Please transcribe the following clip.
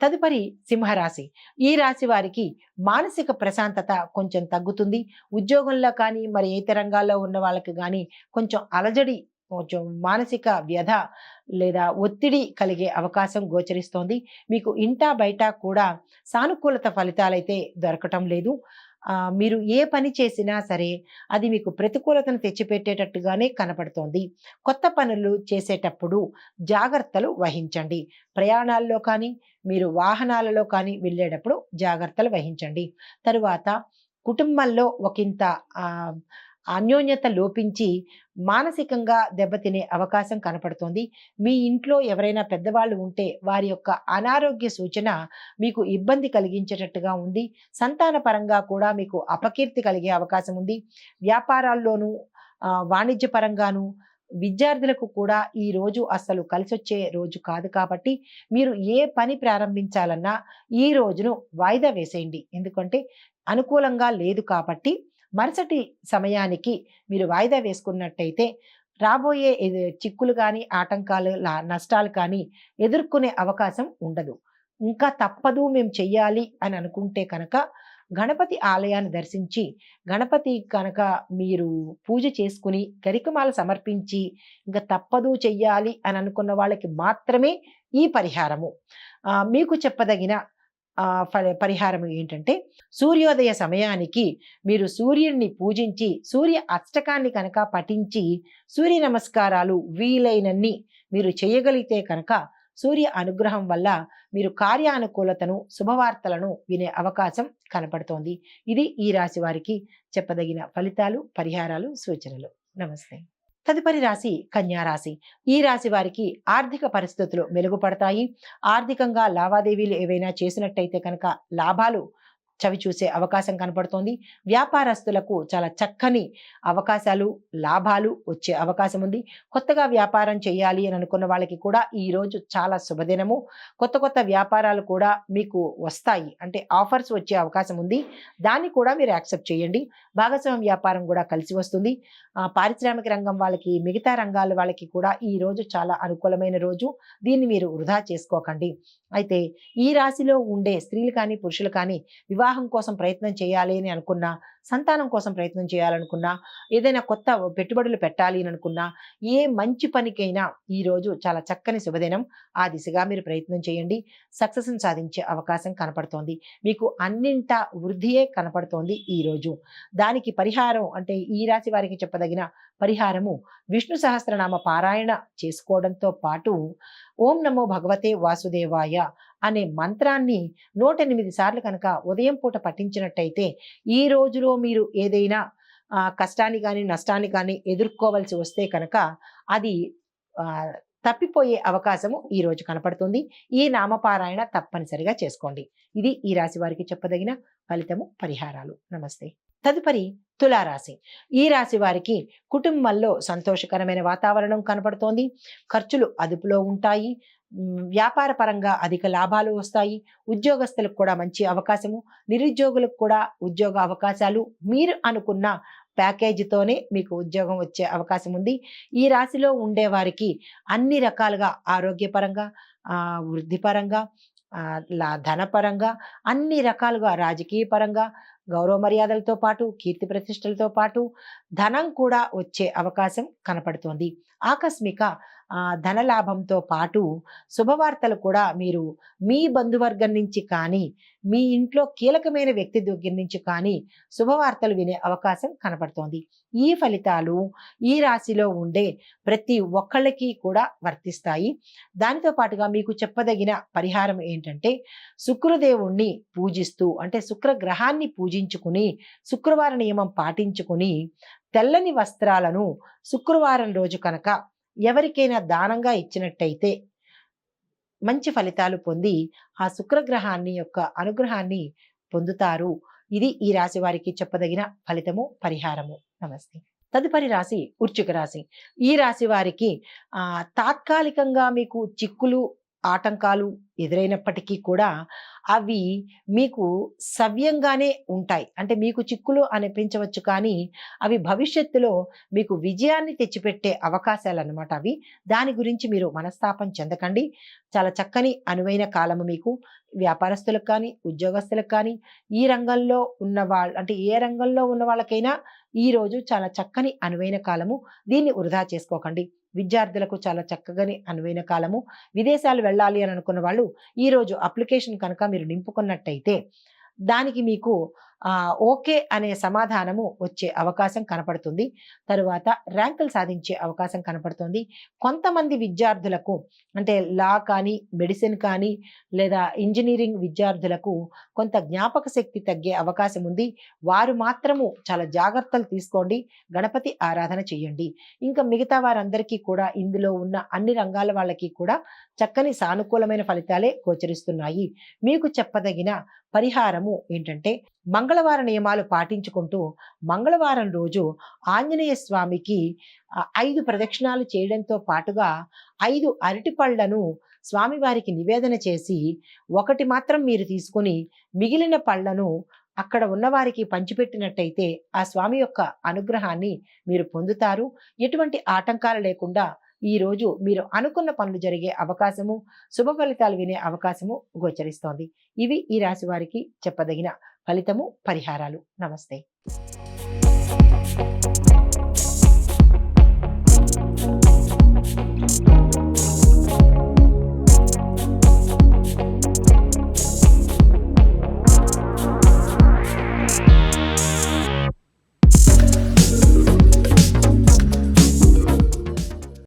తదుపరి సింహరాశి. ఈ రాశి వారికి మానసిక ప్రశాంతత కొంచెం తగ్గుతుంది. ఉద్యోగంలో కానీ, మరి ఇతర రంగాల్లో ఉన్న వాళ్ళకి గానీ కొంచెం అలజడి, కొంచెం మానసిక వ్యధ లేదా ఒత్తిడి కలిగే అవకాశం గోచరిస్తోంది. మీకు ఇంటా బయట కూడా సానుకూలత ఫలితాలైతే దొరకటం లేదు. మీరు ఏ పని చేసినా సరే అది మీకు ప్రతికూలతను తెచ్చిపెట్టేటట్టుగానే కనపడుతోంది. కొత్త పనులు చేసేటప్పుడు జాగ్రత్తలు వహించండి. ప్రయాణాల్లో కానీ, మీరు వాహనాలలో కానీ వెళ్ళేటప్పుడు జాగ్రత్తలు వహించండి. తరువాత కుటుంబంలో ఒకంత అన్యోన్యత లోపించి మానసికంగా దెబ్బతినే అవకాశం కనపడుతోంది. మీ ఇంట్లో ఎవరైనా పెద్దవాళ్ళు ఉంటే వారి యొక్క అనారోగ్య సూచన మీకు ఇబ్బంది కలిగించేటట్టుగా ఉంది. సంతాన పరంగా కూడా మీకు అపకీర్తి కలిగే అవకాశం ఉంది. వ్యాపారాల్లోనూ వాణిజ్య పరంగాను విద్యార్థులకు కూడా ఈ రోజు అస్సలు కలిసొచ్చే రోజు కాదు కాబట్టి మీరు ఏ పని ప్రారంభించాలన్నా ఈ రోజును వాయిదా వేసేయండి. ఎందుకంటే అనుకూలంగా లేదు కాబట్టి మరుసటి సమయానికి మీరు వాయిదా వేసుకున్నట్టయితే రాబోయే చిక్కులు కానీ, ఆటంకాలు, నష్టాలు కానీ ఎదుర్కొనే అవకాశం ఉండదు. ఇంకా తప్పదు మేము చెయ్యాలి అని అనుకుంటే కనుక గణపతి ఆలయాన్ని దర్శించి, గణపతి కనుక మీరు పూజ చేసుకుని గరికమాల సమర్పించి ఇంకా తప్పదు చెయ్యాలి అని అనుకున్న వాళ్ళకి మాత్రమే ఈ పరిహారము. మీకు చెప్పదగిన పరిహారం ఏంటంటే, సూర్యోదయ సమయానికి మీరు సూర్యుడిని పూజించి సూర్య అష్టకాన్ని కనుక పఠించి సూర్య నమస్కారాలు వీలైనన్ని మీరు చేయగలిగితే కనుక సూర్య అనుగ్రహం వల్ల మీరు కార్యానుకూలతను, శుభవార్తలను వినే అవకాశం కనపడుతోంది. ఇది ఈ రాశి వారికి చెప్పదగిన ఫలితాలు, పరిహారాలు, సూచనలు. నమస్తే. తదుపరి రాశి కన్యా రాశి. ఈ రాశి వారికి ఆర్థిక పరిస్థితులు మెరుగుపడతాయి. ఆర్థికంగా లావాదేవీలు ఏవైనా చేసినట్టయితే కనుక లాభాలు చవి చూసే అవకాశం కనపడుతోంది. వ్యాపారస్తులకు చాలా చక్కని అవకాశాలు, లాభాలు వచ్చే అవకాశం ఉంది. కొత్తగా వ్యాపారం చేయాలి అని అనుకున్న వాళ్ళకి కూడా ఈ రోజు చాలా శుభదినము. కొత్త కొత్త వ్యాపారాలు కూడా మీకు వస్తాయి. అంటే ఆఫర్స్ వచ్చే అవకాశం ఉంది. దాన్ని కూడా మీరు యాక్సెప్ట్ చేయండి. భాగస్వామ్య వ్యాపారం కూడా కలిసి వస్తుంది. పారిశ్రామిక రంగం వాళ్ళకి, మిగతా రంగాల వాళ్ళకి కూడా ఈ రోజు చాలా అనుకూలమైన రోజు. దీన్ని మీరు వృధా చేసుకోకండి. అయితే ఈ రాశిలో ఉండే స్త్రీలు కానీ, పురుషులు కానీ వివాహం కోసం ప్రయత్నం చేయాలి అని అనుకున్నా, సంతానం కోసం ప్రయత్నం చేయాలనుకున్నా, ఏదైనా కొత్త పెట్టుబడులు పెట్టాలి అని అనుకున్నా, ఏ మంచి పనికైనా ఈరోజు చాలా చక్కని శుభదినం. ఆ దిశగా మీరు ప్రయత్నం చేయండి. సక్సెస్ని సాధించే అవకాశం కనపడుతోంది. మీకు అన్నింటా వృద్ధియే కనపడుతోంది ఈరోజు. దానికి పరిహారం అంటే ఈ రాశి వారికి చెప్పదగిన పరిహారము విష్ణు సహస్రనామ పారాయణ చేసుకోవడంతో పాటు ఓం నమో భగవతే వాసుదేవాయ అనే మంత్రాన్ని 108 సార్లు కనుక ఉదయం పూట పఠించినట్టయితే ఈ రోజులో మీరు ఏదైనా కష్టాన్ని కానీ, నష్టాన్ని కానీ ఎదుర్కోవాల్సి వస్తే కనుక అది తప్పిపోయే అవకాశము ఈ రోజు కనపడుతుంది. ఈ నామపారాయణ తప్పనిసరిగా చేసుకోండి. ఇది ఈ రాశి వారికి చెప్పదగిన ఫలితము, పరిహారాలు. నమస్తే. తదుపరి తులారాశి. ఈ రాశి వారికి కుటుంబంలో సంతోషకరమైన వాతావరణం కనపడుతోంది. ఖర్చులు అదుపులో ఉంటాయి. వ్యాపార పరంగా అధిక లాభాలు వస్తాయి. ఉద్యోగస్తులకు కూడా మంచి అవకాశము, నిరుద్యోగులకు కూడా ఉద్యోగ అవకాశాలు, మీరు అనుకున్న ప్యాకేజీతోనే మీకు ఉద్యోగం వచ్చే అవకాశం ఉంది. ఈ రాశిలో ఉండే వారికి అన్ని రకాలుగా ఆరోగ్యపరంగా, వృద్ధిపరంగా, ధనపరంగా, అన్ని రకాలుగా రాజకీయ పరంగా, గౌరవ మర్యాదలతో పాటు, కీర్తి ప్రతిష్టలతో పాటు ధనం కూడా వచ్చే అవకాశం కనపడుతోంది. ఆకస్మిక ధనలాభంతో పాటు శుభవార్తలు కూడా మీరు మీ బంధువర్గం నుంచి కానీ, మీ ఇంట్లో కీలకమైన వ్యక్తి దగ్గర నుంచి కానీ శుభవార్తలు వినే అవకాశం కనపడుతోంది. ఈ ఫలితాలు ఈ రాశిలో ఉండే ప్రతి ఒక్కళ్ళకి కూడా వర్తిస్తాయి. దానితో పాటుగా మీకు చెప్పదగిన పరిహారం ఏంటంటే, శుక్రదేవుణ్ణి పూజిస్తూ, అంటే శుక్ర గ్రహాన్ని పూజించుకుని, శుక్రవార నియమం పాటించుకుని తెల్లని వస్త్రాలను శుక్రవారం రోజు కనుక ఎవరికైనా దానంగా ఇచ్చినట్టయితే మంచి ఫలితాలు పొంది ఆ శుక్రగ్రహాన్ని యొక్క అనుగ్రహాన్ని పొందుతారు. ఇది ఈ రాశి వారికి చెప్పదగిన ఫలితము, పరిహారము. నమస్తే. తదుపరి రాశి వృశ్చిక రాశి. ఈ రాశి వారికి తాత్కాలికంగా మీకు చిక్కులు, ఆటంకాలు ఎదురైనప్పటికీ కూడా అవి మీకు సవ్యంగానే ఉంటాయి. అంటే మీకు చిక్కులు అనిపించవచ్చు కానీ, అవి భవిష్యత్తులో మీకు విజయాన్ని తెచ్చిపెట్టే అవకాశాలన్నమాట అవి. దాని గురించి మీరు మనస్తాపం చెందకండి. చాలా చక్కని అనువైన కాలము మీకు. వ్యాపారస్తులకు కానీ, ఉద్యోగస్తులకు కానీ, ఈ రంగంలో అంటే ఏ రంగంలో ఉన్న వాళ్ళకైనా ఈరోజు చాలా చక్కని అనువైన కాలము. దీన్ని వృధా చేసుకోకండి. విద్యార్థులకు చాలా చక్కగాని అనువైన కాలము. విదేశాలు వెళ్ళాలి అని అనుకున్న వాళ్ళు ఈరోజు అప్లికేషన్ కనుక మీరు నింపుకున్నట్టయితే దానికి మీకు ఓకే అనే సమాధానము వచ్చే అవకాశం కనపడుతుంది. తరువాత ర్యాంకులు సాధించే అవకాశం కనపడుతుంది. కొంతమంది విద్యార్థులకు అంటే లా కానీ, మెడిసిన్ కానీ లేదా ఇంజినీరింగ్ విద్యార్థులకు కొంత జ్ఞాపక శక్తి తగ్గే అవకాశం ఉంది. వారు మాత్రము చాలా జాగ్రత్తలు తీసుకోండి. గణపతి ఆరాధన చేయండి. ఇంకా మిగతా వారందరికీ కూడా ఇందులో ఉన్న అన్ని రంగాల వాళ్ళకి కూడా చక్కని సానుకూలమైన ఫలితాలే గోచరిస్తున్నాయి. మీకు చెప్పదగిన పరిహారము ఏంటంటే మంగళవార నియమాలు పాటించుకుంటూ మంగళవారం రోజు ఆంజనేయ స్వామికి 5 ప్రదక్షిణాలు చేయడంతో పాటుగా 5 అరటిపళ్లను స్వామివారికి నివేదన చేసి ఒకటి మాత్రం మీరు తీసుకొని మిగిలిన పళ్లను అక్కడ ఉన్నవారికి పంచిపెట్టినట్టయితే ఆ స్వామి యొక్క అనుగ్రహాన్ని మీరు పొందుతారు. ఎటువంటి ఆటంకాలు లేకుండా ఈ రోజు మీరు అనుకున్న పనులు జరిగే అవకాశము, శుభ ఫలితాలు వినే అవకాశము గోచరిస్తోంది. ఇవి ఈ రాశి వారికి చెప్పదగిన ఫలితము, పరిహారాలు. నమస్తే.